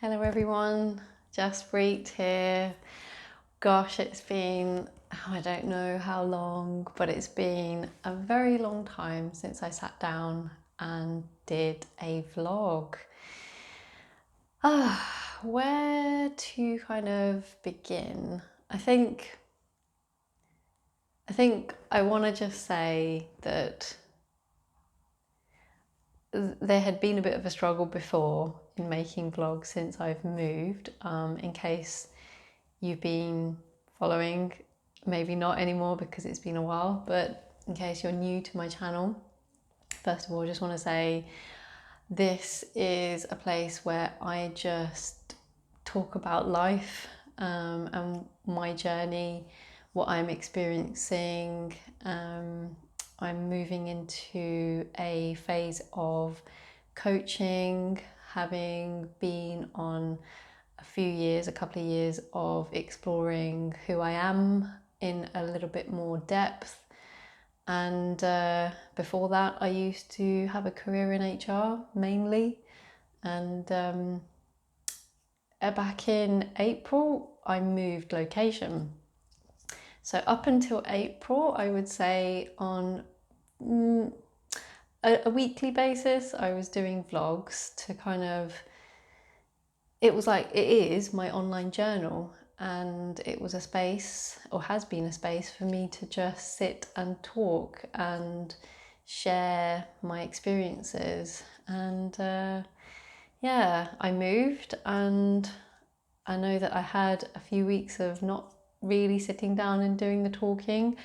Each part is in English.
Hello everyone, Jaspreet here. Gosh, it's been, I don't know how long, but it's been a very long time since I sat down and did a vlog. Where to kind of begin? I think I want to just say that there had been a bit of a struggle before in making vlogs since I've moved. In case you've been following, maybe not anymore because it's been a while, but in case you're new to my channel, first of all, I just want to say this is a place where I just talk about life and my journey, what I'm experiencing. I'm moving into a phase of coaching, having been on a couple of years of exploring who I am in a little bit more depth. And before that, I used to have a career in HR mainly. And back in April, I moved location. So up until April, I would say on a weekly basis, I was doing vlogs to kind of, it is my online journal, and it was a space, or has been a space, for me to just sit and talk and share my experiences. And yeah, I moved, and I know that I had a few weeks of not really sitting down and doing the talking.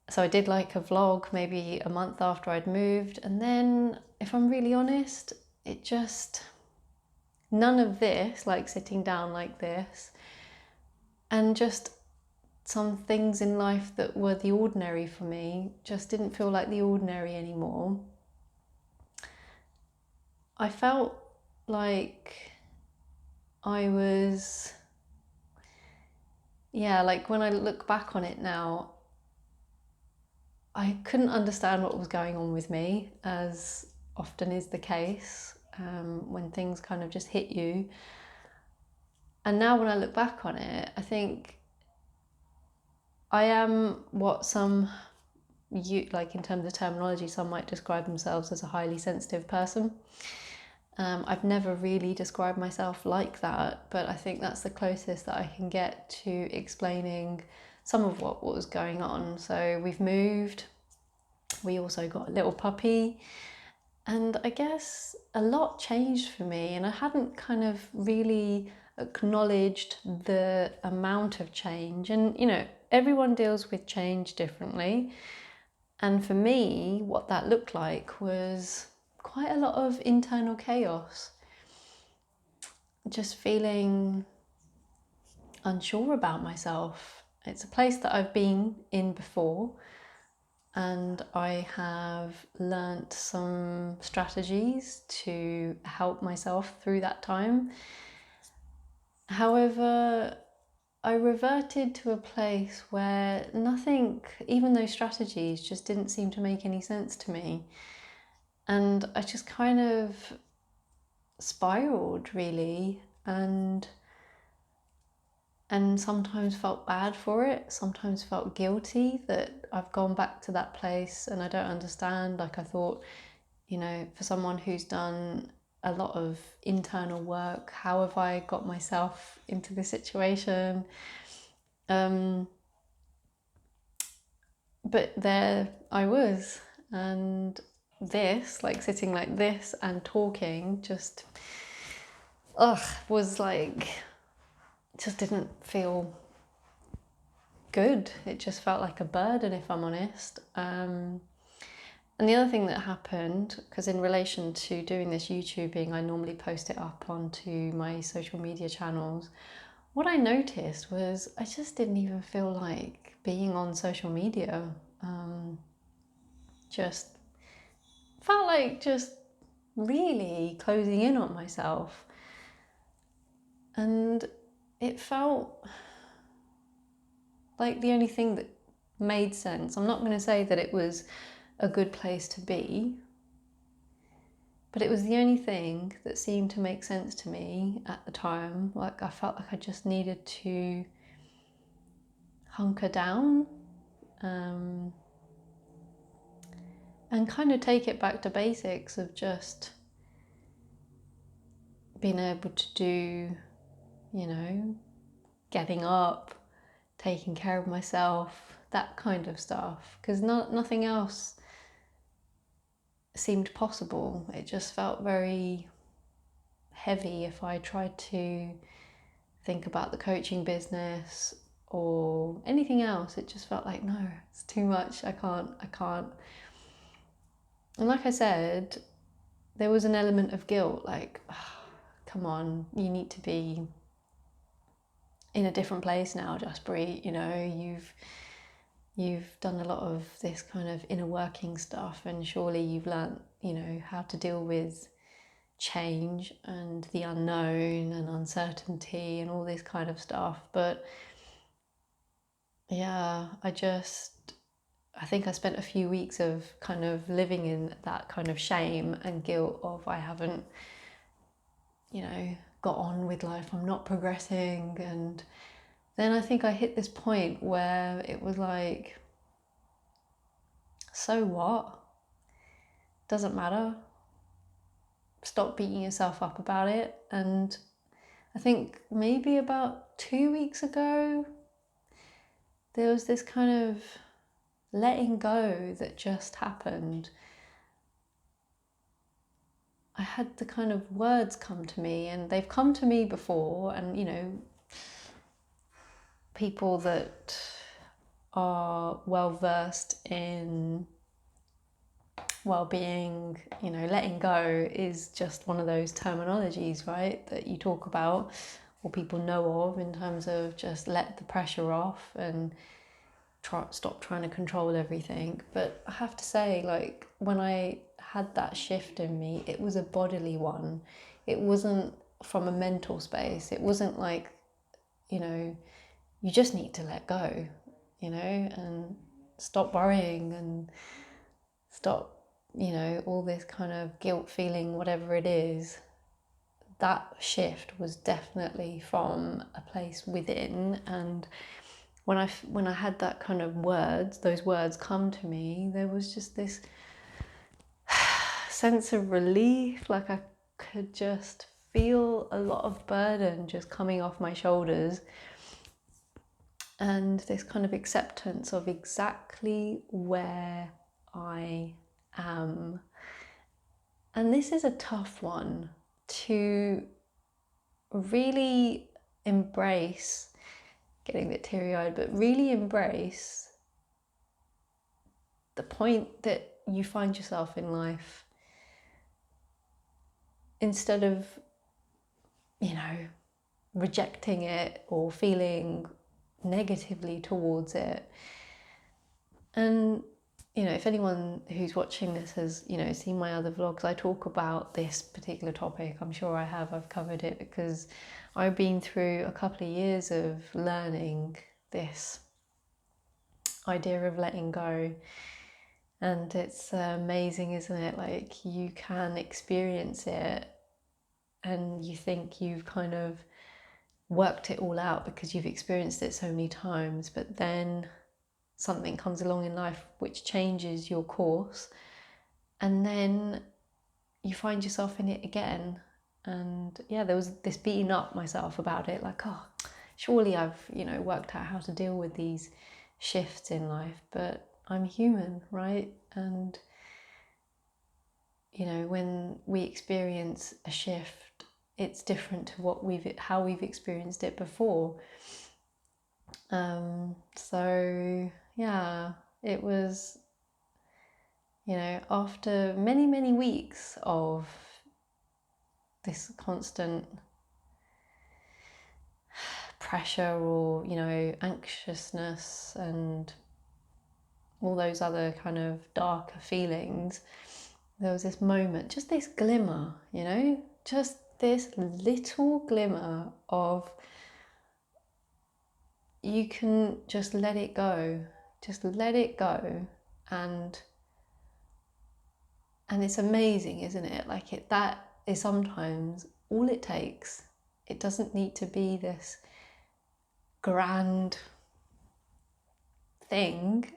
So I did like a vlog maybe a month after I'd moved, and then, if I'm really honest, it just, none of this, like sitting down like this, and just some things in life that were the ordinary for me just didn't feel like the ordinary anymore. I felt like I was, like when I look back on it now, I couldn't understand what was going on with me, as often is the case when things kind of just hit you. And now when I look back on it, I think I am what some, like in terms of terminology, some might describe themselves as a highly sensitive person. I've never really described myself like that, but I think that's the closest that I can get to explaining some of what was going on. So we've moved, we also got a little puppy, and I guess a lot changed for me, and I hadn't kind of really acknowledged the amount of change. And everyone deals with change differently, and for me, what that looked like was quite a lot of internal chaos. Just feeling unsure about myself. It's a place that I've been in before, and I have learnt some strategies to help myself through that time. However, I reverted to a place where nothing, even those strategies, just didn't seem to make any sense to me. And I just kind of spiraled, really, and sometimes felt bad for it, sometimes felt guilty that I've gone back to that place, and I don't understand. Like, I thought, for someone who's done a lot of internal work, how have I got myself into this situation? But there I was, and this, like sitting like this and talking, just was like, just didn't feel good. It just felt like a burden, if I'm honest. And the other thing that happened, because in relation to doing this YouTubing, I normally post it up onto my social media channels. What I noticed was I just didn't even feel like being on social media. Just felt like just really closing in on myself. And it felt like the only thing that made sense. I'm not going to say that it was a good place to be, But it was the only thing that seemed to make sense to me at the time. Like, I felt like I just needed to hunker down, um, and kind of take it back to basics of just being able to do, getting up, taking care of myself, that kind of stuff. Because nothing else seemed possible. It just felt very heavy if I tried to think about the coaching business or anything else. It just felt like, no, it's too much. I can't. And like I said, there was an element of guilt, like, oh, come on, you need to be in a different place now, Jaspreet. You've done a lot of this kind of inner working stuff, and surely you've learnt, how to deal with change and the unknown and uncertainty and all this kind of stuff. But yeah, I think I spent a few weeks of kind of living in that kind of shame and guilt of I haven't, got on with life, I'm not progressing. And then I think I hit this point where it was like, so what? Doesn't matter. Stop beating yourself up about it. And I think maybe about 2 weeks ago, there was this kind of letting go that just happened. I had the kind of words come to me, and they've come to me before, and people that are well versed in well-being, letting go is just one of those terminologies, right, that you talk about or people know of in terms of just let the pressure off and stop trying to control everything. But I have to say, like, when I had that shift in me, it was a bodily one. It wasn't from a mental space. It wasn't like, you just need to let go, and stop worrying and stop, all this kind of guilt feeling, whatever it is. That shift was definitely from a place within. And when I had that kind of those words come to me, there was just this sense of relief, like I could just feel a lot of burden just coming off my shoulders, and this kind of acceptance of exactly where I am. And this is a tough one to really embrace, getting a bit teary-eyed, but really embrace the point that you find yourself in life, instead of, rejecting it or feeling negatively towards it. And if anyone who's watching this has seen my other vlogs, I talk about this particular topic. I'm sure I've covered it, because I've been through a couple of years of learning this idea of letting go. And it's amazing, isn't it? Like, you can experience it and you think you've kind of worked it all out because you've experienced it so many times, but then something comes along in life which changes your course, and then you find yourself in it again. And yeah, there was this beating up myself about it, like, oh, surely I've worked out how to deal with these shifts in life, but I'm human, right? And when we experience a shift, it's different to how we've experienced it before. So yeah, it was, after many, many weeks of this constant pressure or, anxiousness and all those other kind of darker feelings, there was this moment, just this glimmer, just this little glimmer of, you can just let it go, and And it's amazing, isn't it? Like that is sometimes all it takes. It doesn't need to be this grand thing.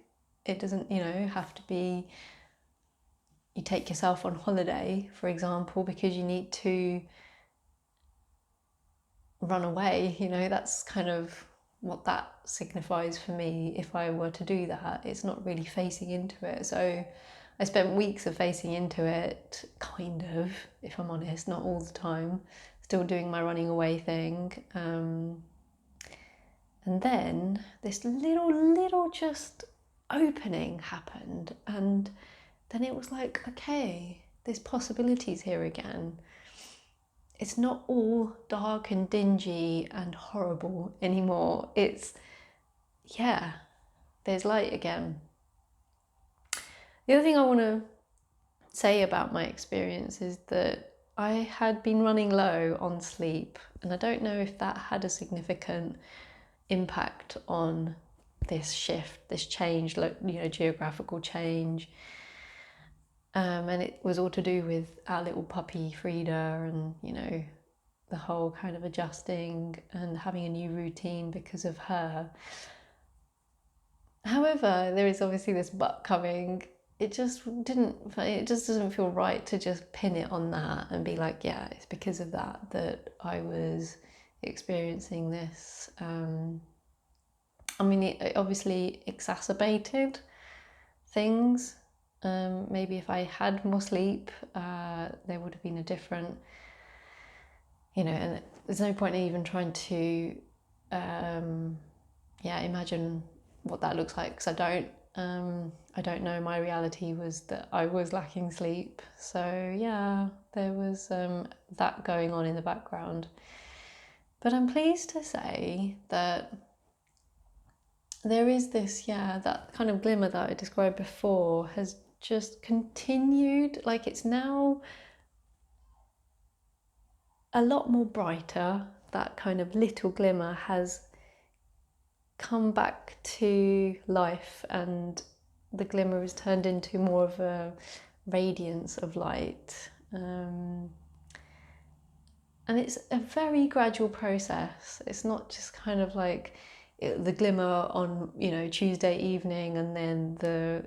It doesn't, have to be you take yourself on holiday, for example, because you need to run away. That's kind of what that signifies for me. If I were to do that, it's not really facing into it. So I spent weeks of facing into it, kind of, if I'm honest, not all the time, still doing my running away thing. And then this little just opening happened, and then it was like, okay, there's possibilities here again. It's not all dark and dingy and horrible anymore. It's, yeah, there's light again. The other thing I want to say about my experience is that I had been running low on sleep, and I don't know if that had a significant impact on this shift, this change, geographical change. And it was all to do with our little puppy Frida, and the whole kind of adjusting and having a new routine because of her. However, there is obviously this but coming. It just doesn't feel right to just pin it on that and be like, yeah, it's because of that I was experiencing this. It obviously exacerbated things. Maybe if I had more sleep, there would have been a different, and there's no point in even trying to, imagine what that looks like, because I don't know. My reality was that I was lacking sleep. So yeah, there was that going on in the background. But I'm pleased to say that there is this, that kind of glimmer that I described before has just continued. Like, it's now a lot more brighter. That kind of little glimmer has come back to life, and the glimmer has turned into more of a radiance of light. And it's a very gradual process. It's not just kind of like the glimmer on, Tuesday evening and then the,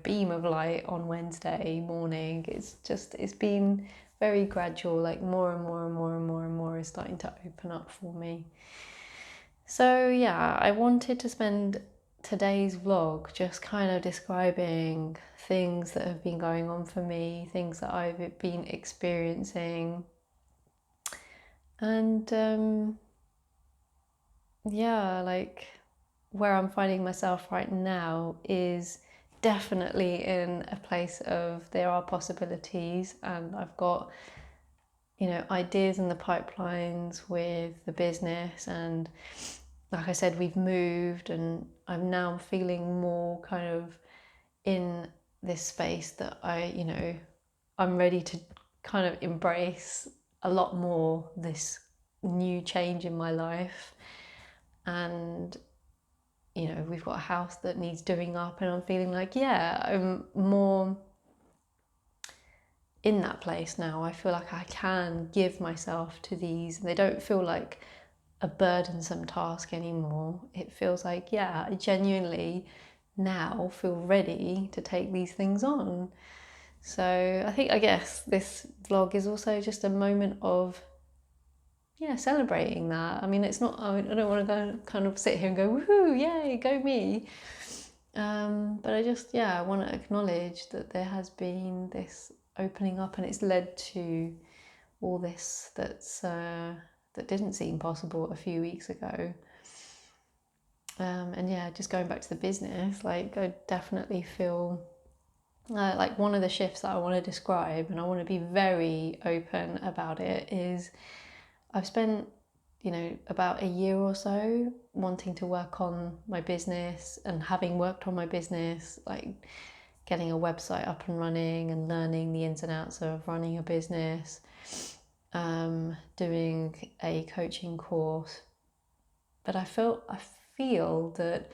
beam of light on Wednesday morning. It's been very gradual, like more and more and more and more and more is starting to open up for me. So yeah, I wanted to spend today's vlog just kind of describing things that have been going on for me, things that I've been experiencing. And like where I'm finding myself right now is definitely in a place of there are possibilities, and I've got ideas in the pipelines with the business, and like I said, we've moved, and I'm now feeling more kind of in this space that I'm ready to kind of embrace a lot more this new change in my life. And we've got a house that needs doing up, and I'm feeling like, I'm more in that place now. I feel like I can give myself to these, and they don't feel like a burdensome task anymore. It feels like, I genuinely now feel ready to take these things on. So I guess this vlog is also just a moment of celebrating that. I mean, it's not, I don't want to go kind of sit here and go, woohoo, yay, go me. But I just, I want to acknowledge that there has been this opening up, and it's led to all this that didn't seem possible a few weeks ago. And just going back to the business, like I definitely feel like one of the shifts that I want to describe, and I want to be very open about it, is I've spent about a year or so wanting to work on my business, and having worked on my business, like getting a website up and running and learning the ins and outs of running a business, doing a coaching course. But I feel that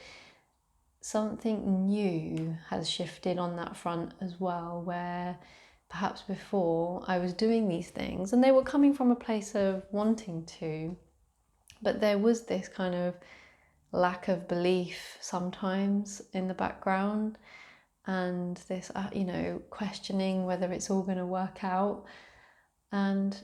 something new has shifted on that front as well, where perhaps before I was doing these things, and they were coming from a place of wanting to, but there was this kind of lack of belief sometimes in the background, and this, questioning whether it's all going to work out. And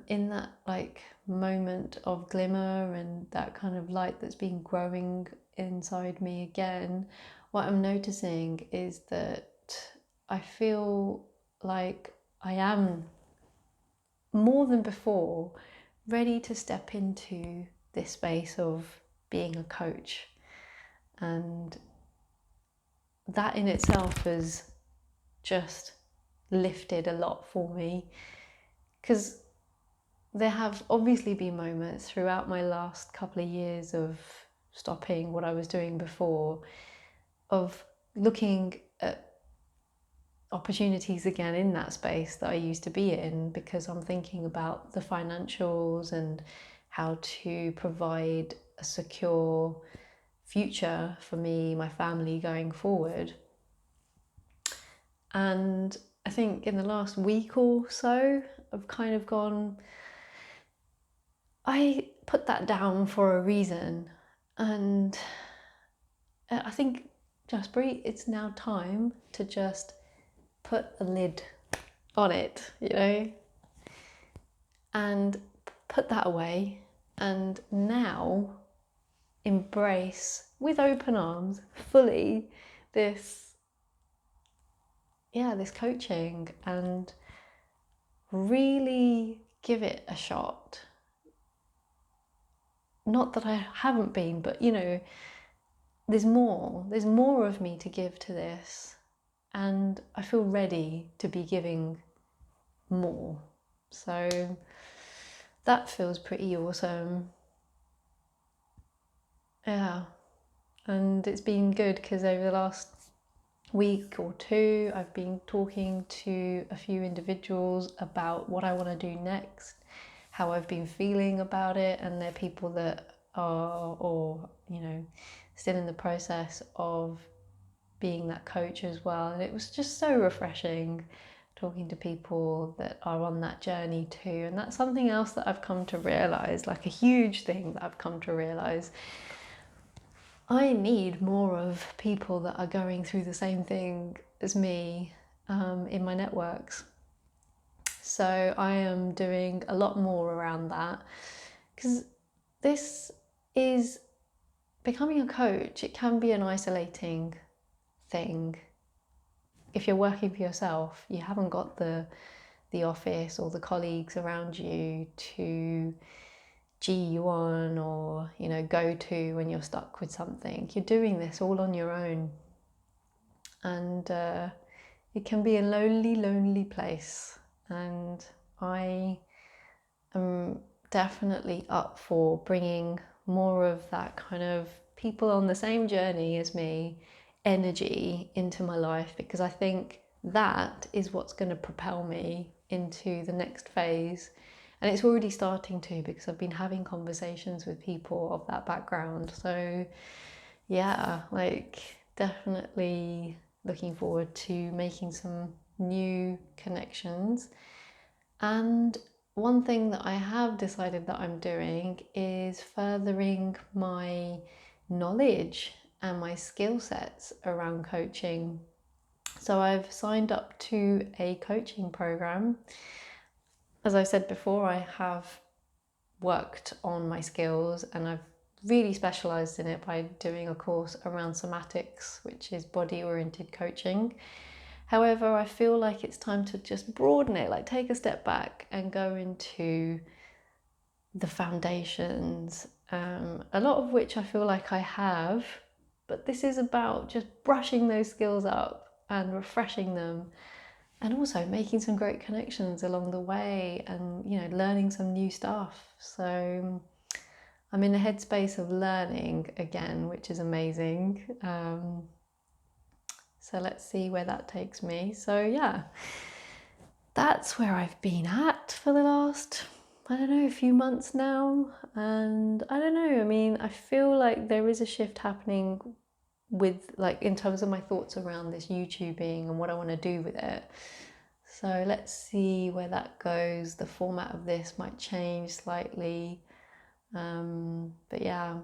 in that like moment of glimmer and that kind of light that's been growing inside me again, what I'm noticing is that I feel like I am more than before ready to step into this space of being a coach. And that in itself has just lifted a lot for me, because there have obviously been moments throughout my last couple of years of stopping what I was doing before, of looking at opportunities again in that space that I used to be in, because I'm thinking about the financials and how to provide a secure future for me, my family going forward. And I think in the last week or so, I've kind of gone, I put that down for a reason. And I think, Jaspreet, it's now time to just put a lid on it, and put that away, and now embrace with open arms fully this coaching, and really give it a shot. Not that I haven't been, but there's more of me to give to this, and I feel ready to be giving more. So that feels pretty awesome. Yeah. And it's been good because over the last week or two, I've been talking to a few individuals about what I want to do next, how I've been feeling about it, and they're people that are, or still in the process of being that coach as well. And it was just so refreshing talking to people that are on that journey too. And that's something else that I've come to realize, like a huge thing that I've come to realize. I need more of people that are going through the same thing as me in my networks. So I am doing a lot more around that, because this is becoming a coach. It can be an isolating thing. If you're working for yourself, you haven't got the office or the colleagues around you to G you on, or go to when you're stuck with something. You're doing this all on your own, and it can be a lonely place. And I am definitely up for bringing more of that kind of people on the same journey as me energy into my life, because I think that is what's going to propel me into the next phase. And it's already starting to, because I've been having conversations with people of that background. So yeah, definitely looking forward to making some new connections. And one thing that I have decided that I'm doing is furthering my knowledge and my skill sets around coaching. So I've signed up to a coaching program. As I said before, I have worked on my skills, and I've really specialised in it by doing a course around somatics, which is body-oriented coaching. However, I feel like it's time to just broaden it, like take a step back and go into the foundations, a lot of which I feel like I have, but this is about just brushing those skills up and refreshing them, and also making some great connections along the way, and learning some new stuff. So I'm in a headspace of learning again, which is amazing. So let's see where that takes me. So yeah, that's where I've been at for the last, a few months now. And I feel like there is a shift happening with, in terms of my thoughts around this YouTubing and what I want to do with it. So let's see where that goes. The format of this might change slightly. But yeah,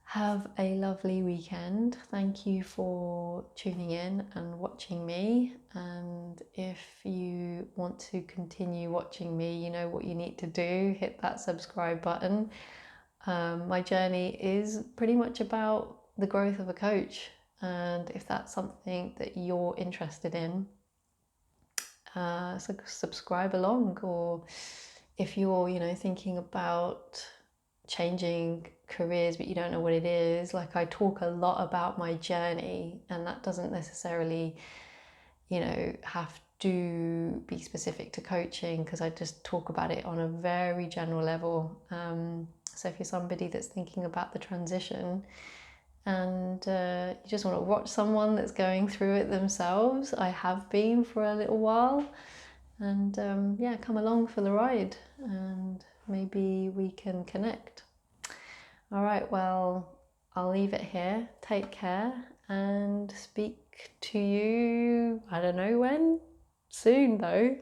have a lovely weekend. Thank you for tuning in and watching me. And if you want to continue watching me, you know what you need to do. Hit that subscribe button. My journey is pretty much about the growth of a coach. And if that's something that you're interested in, so subscribe along. Or if you're, thinking about changing careers but you don't know what it is, like, I talk a lot about my journey, and that doesn't necessarily have to be specific to coaching, because I just talk about it on a very general level. So if you're somebody that's thinking about the transition and you just want to watch someone that's going through it themselves, I have been for a little while, and yeah, come along for the ride and maybe we can connect. All right, well, I'll leave it here. Take care and speak to you, I don't know when, soon though,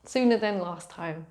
sooner than last time.